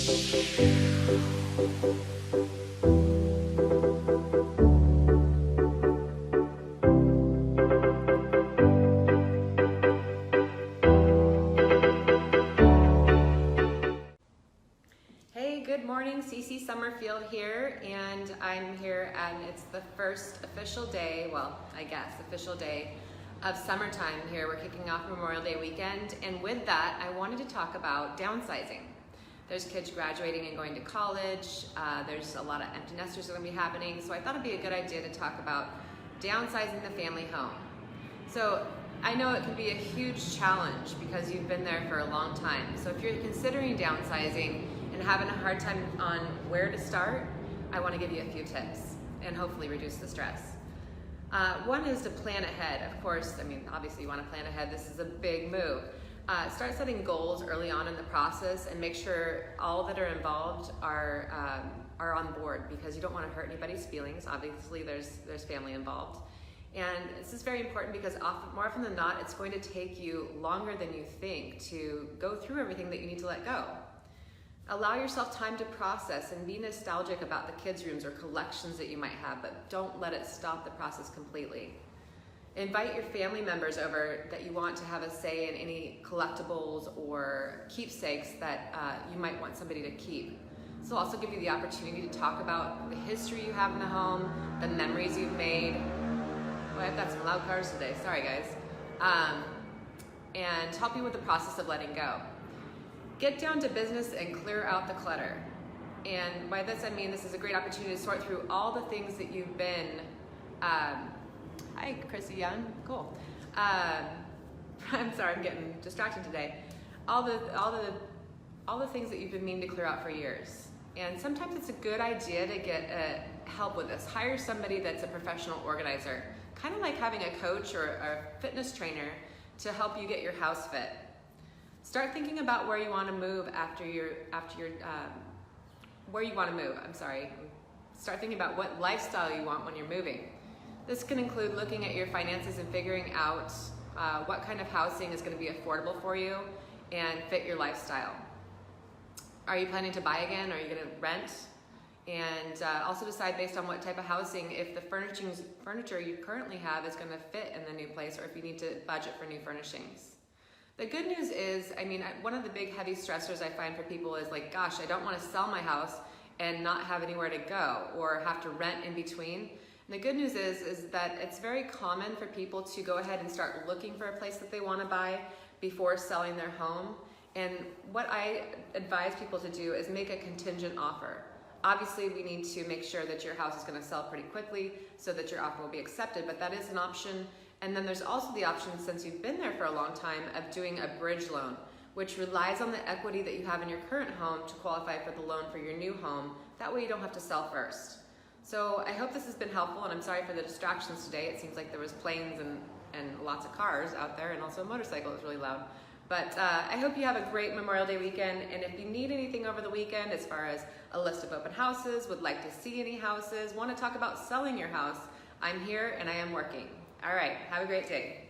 Good morning, Cece Summerfield here, and I'm here and it's the first official day, well, I guess official day of summertime here. We're kicking off Memorial Day weekend, and with that, I wanted to talk about downsizing. There's kids graduating and going to college. There's a lot of empty nesters that are going to be happening, so I thought it'd be a good idea to talk about downsizing the family home. So I know it can be a huge challenge because you've been there for a long time. So if you're considering downsizing and having a hard time on where to start, I want to give you a few tips and hopefully reduce the stress. One is to plan ahead. Of course, I mean, obviously you want to plan ahead. This is a big move. Start setting goals early on in the process and make sure all that are involved are on board, because you don't want to hurt anybody's feelings. Obviously, there's family involved. And this is very important because more often than not, it's going to take you longer than you think to go through everything that you need to let go. Allow yourself time to process and be nostalgic about the kids' rooms or collections that you might have, but don't let it stop the process completely. Invite your family members over that you want to have a say in any collectibles or keepsakes that you might want somebody to keep. This will also give you the opportunity to talk about the history you have in the home, the memories you've made. Oh, I've got some loud cars today, sorry guys. And help you with the process of letting go. Get down to business and clear out the clutter. And by this I mean this is a great opportunity to sort through all the things that you've been, hi Chrissy Young, cool. I'm sorry, I'm getting distracted today. All the things that you've been meaning to clear out for years. And sometimes it's a good idea to get help with this. Hire somebody that's a professional organizer, kind of like having a coach or a fitness trainer to help you get your house fit. Start thinking about where you want to move Start thinking about what lifestyle you want when you're moving. This can include looking at your finances and figuring out what kind of housing is going to be affordable for you and fit your lifestyle. Are you planning to buy again, or are you going to rent? And also decide based on what type of housing, if the furniture you currently have is going to fit in the new place, or if you need to budget for new furnishings. The good news is, I mean, one of the big heavy stressors I find for people is like, gosh, I don't want to sell my house and not have anywhere to go or have to rent in between. And the good news is that it's very common for people to go ahead and start looking for a place that they want to buy before selling their home. And what I advise people to do is make a contingent offer. Obviously, we need to make sure that your house is going to sell pretty quickly so that your offer will be accepted, but that is an option. And then there's also the option, since you've been there for a long time, of doing a bridge loan, which relies on the equity that you have in your current home to qualify for the loan for your new home. That way you don't have to sell first. So I hope this has been helpful, and I'm sorry for the distractions today. It seems like there was planes and lots of cars out there, and also a motorcycle is really loud. But I hope you have a great Memorial Day weekend, and if you need anything over the weekend as far as a list of open houses, would like to see any houses, want to talk about selling your house, I'm here and I am working. All right, have a great day.